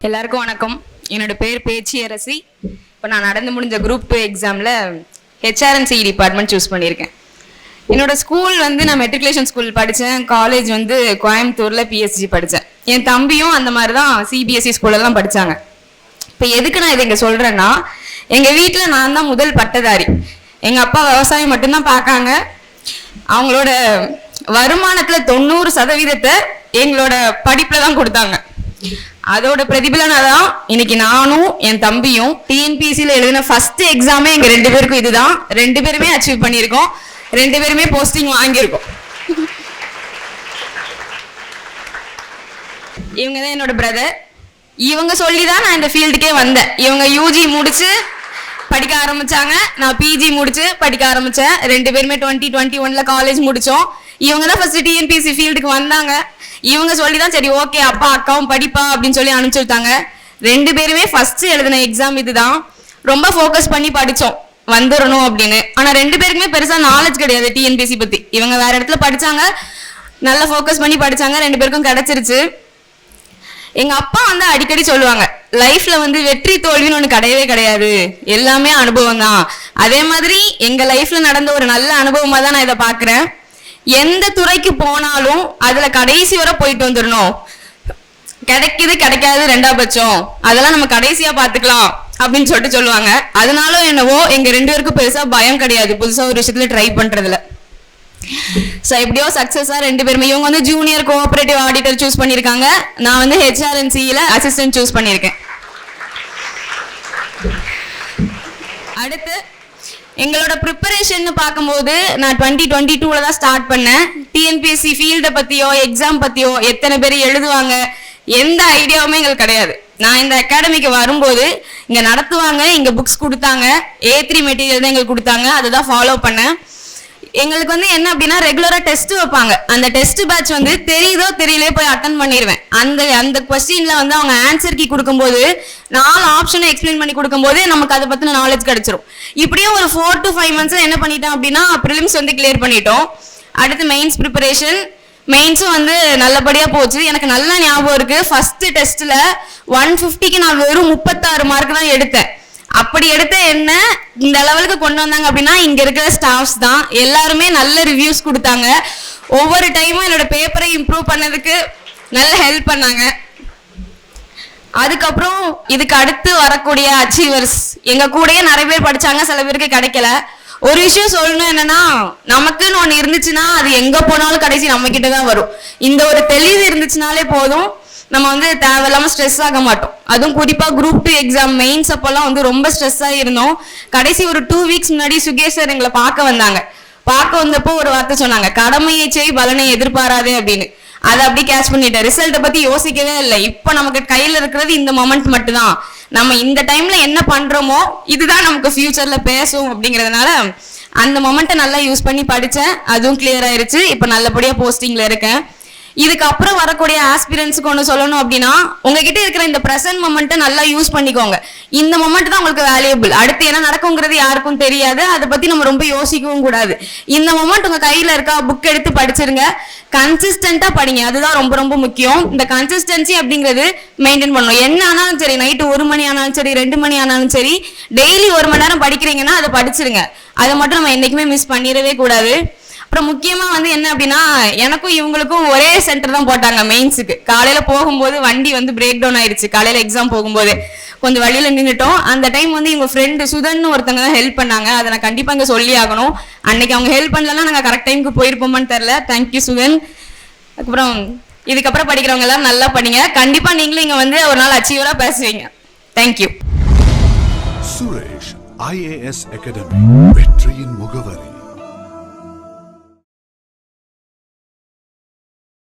எல்லாருக்கும் வணக்கம். என்னோட பேர் பேச்சியரசி. இப்போ நான் நடந்து முடிஞ்ச குரூப் 2 எக்ஸாமில் HRNC டிபார்ட்மெண்ட் சூஸ் பண்ணியிருக்கேன். என்னோட ஸ்கூல் வந்து நான் மெட்ரிகுலேஷன் ஸ்கூல் படித்தேன். காலேஜ் வந்து கோயம்புத்தூரில் PSG படித்தேன். என் தம்பியும் அந்த மாதிரி தான் CBSE ஸ்கூலெல்லாம் படித்தாங்க. இப்போ எதுக்கு நான் இதை இங்கே சொல்கிறேன்னா, எங்கள் வீட்டில் நான் தான் முதல் பட்டதாரி. எங்கள் அப்பா விவசாயம் மட்டும்தான் பார்க்காங்க. அவங்களோட வருமானத்தில் 90% எங்களோட படிப்பில் தான் கொடுத்தாங்க. அதோட பிரதிபலனா தான் இன்னைக்கு நானும் என் தம்பியும் TNPSCல எழுதின ஃபர்ஸ்ட் எக்ஸாமே எங்க 2 பேருக்கும் இதுதான். 2 பேருமே அச்சீவ் பண்ணியிருக்கோம். 2 பேருமே போஸ்டிங் வாங்கியிருக்கோம். இவங்க தான் என்னோட பிரதர். இவங்க சொல்லி தான் நான் இந்த ஃபீல்டுக்கே வந்தேன். இவங்க UG முடிச்சு படிக்க ஆரம்பிச்சாங்க, நான் PG முடிச்சு படிக்க ஆரம்பிச்சேன். 2 பேருமே 2021ல காலேஜ் முடிச்சோம். இவங்க தான் ஃபர்ஸ்ட் TNPSC ஃபீல்டுக்கு வந்தாங்க. இவங்க சொல்லி தான் சரி ஓகே அப்பா அக்காவும் படிப்பா அப்படின்னு சொல்லி அனுப்பிச்சு விட்டாங்க. 2 பேருமே ஃபர்ஸ்ட் எழுதின எக்ஸாம் இதுதான். ரொம்ப ஃபோக்கஸ் பண்ணி படித்தோம் வந்துடணும் அப்படின்னு. ஆனால் 2 பேருக்குமே பெருசாக நாலேஜ் கிடையாது TNPSC பற்றி. இவங்க வேற இடத்துல படித்தாங்க, நல்லா ஃபோக்கஸ் பண்ணி படித்தாங்க. 2 பேருக்கும் கிடைச்சிருச்சு. எங்கள் அப்பா வந்து அடிக்கடி சொல்லுவாங்க, லைஃப்ல வந்து வெற்றி தோல்வின்னு ஒன்று கிடையவே கிடையாது, எல்லாமே அனுபவம் தான். அதே மாதிரி எங்கள் லைஃப்ல நடந்த ஒரு நல்ல அனுபவமாக தான் நான் இதை பார்க்குறேன். எந்த துறைக்கு போனாலும் அதுல கடைசி வரை போயிட்டு வந்துடணும். கிடைக்குது கிடைக்காது 2ஆம் பட்சம், அதெல்லாம் நம்ம கடைசியா பாத்துக்கலாம் அப்படின்னு சொல்லுவாங்க. அதனால என்னவோ எங்க 2 பேருக்கும் பெருசா பயம் கிடையாது புதுசா ஒரு விஷயத்துல ட்ரை பண்றதுல. ஸோ எப்படியோ சக்சஸா 2 பேருமே. இவங்க வந்து ஜூனியர் கோஆபரேட்டிவ் ஆடிட்டர் சூஸ் பண்ணியிருக்காங்க. நான் வந்து HRNCல அசிஸ்டன்ட் சூஸ் பண்ணியிருக்கேன். அடுத்து எங்களோட ப்ரிப்பரேஷன் பார்க்கும்போது நான் 2022ல தான் ஸ்டார்ட் பண்ணேன். TNPSC ஃபீல்டை பற்றியோ எக்ஸாம் பற்றியோ எத்தனை பேர் எழுதுவாங்க எந்த ஐடியாவுமே எங்களுக்கு கிடையாது. நான் இந்த அகாடமிக்கு வரும்போது இங்கே நடத்துவாங்க, இங்கே புக்ஸ் கொடுத்தாங்க, A3 மெட்டீரியல் தான் எங்களுக்கு கொடுத்தாங்க, அதை தான் ஃபாலோ பண்ணேன். எங்களுக்கு வந்து என்ன அப்படின்னா ரெகுலராக டெஸ்ட் வைப்பாங்க. அந்த டெஸ்ட் பேட்ச் வந்து தெரியுதோ தெரியலையோ போய் அட்டன் பண்ணிடுவேன். அந்த கொஸ்டின்ல வந்து அவங்க ஆன்சர் கீ கொடுக்கும்போது 4 ஆப்ஷனை எக்ஸ்பிளைன் பண்ணி கொடுக்கும்போது நமக்கு அதை பற்றின நாலேஜ் கிடைச்சிரும். இப்படியே ஒரு 4 to 5 months என்ன பண்ணிட்டோம் அப்படின்னா ப்ரிலிம்ஸ் வந்து கிளியர் பண்ணிட்டோம். அடுத்து மெயின்ஸ் ப்ரிப்பரேஷன். மெயின்ஸும் வந்து நல்லபடியாக போச்சு. எனக்கு நல்லா ஞாபகம் இருக்கு, ஃபர்ஸ்ட் டெஸ்ட்ல 150க்கு நான் வெறும் 36 மார்க் தான் எடுத்தேன். அப்படி எடுத்த என்ன இந்த லெவலுக்கு கொண்டு வந்தாங்க அப்படின்னா இங்க இருக்கிற ஸ்டாஃப்ஸ் தான். எல்லாருமே நல்ல ரிவ்யூஸ் கொடுத்தாங்க. ஒவ்வொரு டைமும் என்னோட பேப்பரை இம்ப்ரூவ் பண்ணதுக்கு நல்ல ஹெல்ப் பண்ணாங்க. அதுக்கப்புறம் இதுக்கு அடுத்து வரக்கூடிய அச்சீவர்ஸ் எங்க கூடயே நிறைய பேர் படிச்சாங்க, சில பேருக்கு கிடைக்கல. ஒரு விஷயம் சொல்லணும் என்னன்னா, நமக்குன்னு ஒன்று இருந்துச்சுன்னா அது எங்க போனாலும் கடைசி நம்ம கிட்ட தான் வரும். இந்த ஒரு தெளிவு இருந்துச்சுனாலே போதும், நம்ம வந்து தேவையில்லாம ஸ்ட்ரெஸ் ஆக மாட்டோம். அதுவும் குறிப்பா குரூப் 2 எக்ஸாம் மெயின்ஸ் அப்பெல்லாம் வந்து ரொம்ப ஸ்ட்ரெஸ் ஆகிருந்தோம். கடைசி ஒரு 2 weeks முன்னாடி சுகேஷ் சார் எங்களை பார்க்க வந்தாங்க. பார்க்க வந்தப்போ ஒரு வார்த்தை சொன்னாங்க, கடமையை செய் பலனை எதிர்பாராதே அப்படின்னு. அதை அப்படி கேட்ச் பண்ணிட்டேன். ரிசல்ட்டை பத்தி யோசிக்கவே இல்லை. இப்போ நமக்கு கையில இருக்கிறது இந்த மொமெண்ட் மட்டும்தான். நம்ம இந்த டைம்ல என்ன பண்றோமோ இதுதான் நமக்கு ஃபியூச்சர்ல பேசும் அப்படிங்கிறதுனால அந்த மொமெண்ட்டை நல்லா யூஸ் பண்ணி படித்தேன். அதுவும் கிளியர் ஆயிருச்சு. இப்போ நல்லபடியா போஸ்டிங்ல இருக்கேன். இதுக்கப்புறம் வரக்கூடிய ஆஸ்பிரன்ஸுக்கு ஒன்று சொல்லணும் அப்படின்னா, உங்ககிட்ட இருக்கிற இந்த ப்ரெசன்ட் மொமெண்ட்டை நல்லா யூஸ் பண்ணிக்கோங்க. இந்த மொமெண்ட் தான் உங்களுக்கு வேல்யூபிள். அடுத்து என்ன நடக்குங்கிறது யாருக்கும் தெரியாது, அதை பற்றி நம்ம ரொம்ப யோசிக்கவும் கூடாது. இந்த மொமெண்ட் உங்கள் கையில் இருக்கா, புக் எடுத்து படிச்சிருங்க. கன்சிஸ்டண்ட்டாக படிங்க, அதுதான் ரொம்ப ரொம்ப முக்கியம். இந்த கன்சிஸ்டன்சி அப்படிங்கிறது மெயின்டைன் பண்ணணும். என்ன ஆனாலும் சரி, நைட்டு 1 மணி ஆனாலும் சரி, 2 மணி ஆனாலும் சரி, டெய்லி 1 மணி நேரம் படிக்கிறீங்கன்னா அதை படிச்சிருங்க. அதை மட்டும் நம்ம என்றைக்குமே மிஸ் பண்ணிடவே கூடாது. அப்புறம் முக்கியமா வந்து என்ன அப்படின்னா, எனக்கும் இவங்களுக்கும் ஒரே சென்டர் தான் போட்டாங்க மெயின்ஸுக்கு. காலையில போகும்போது வண்டி வந்து பிரேக் டவுன் ஆயிடுச்சு. காலையில எக்ஸாம் போகும்போது கொஞ்சம் வழியில நின்றுட்டோம். அந்த டைம் வந்து இவங்க ஃப்ரெண்டு சுதன் ஒருத்தங்க தான் ஹெல்ப் பண்ணாங்க. அதை நான் கண்டிப்பா இங்க சொல்லி ஆகணும். அன்னைக்கு அவங்க ஹெல்ப் பண்ணலன்னா நாங்கள் கரெக்ட் டைமுக்கு போயிருப்போமான்னு தெரியல. தேங்க்யூ சுதன். அதுக்கப்புறம் இதுக்கப்புறம் படிக்கிறவங்க எல்லாம் நல்லா படிங்க. கண்டிப்பா நீங்களும் இங்க வந்து ஒரு நாள் அச்சீவரா பேசுவீங்க. தேங்க்யூ. சுரேஷ் IAS அகாடமி, வெற்றியின் முகவரி.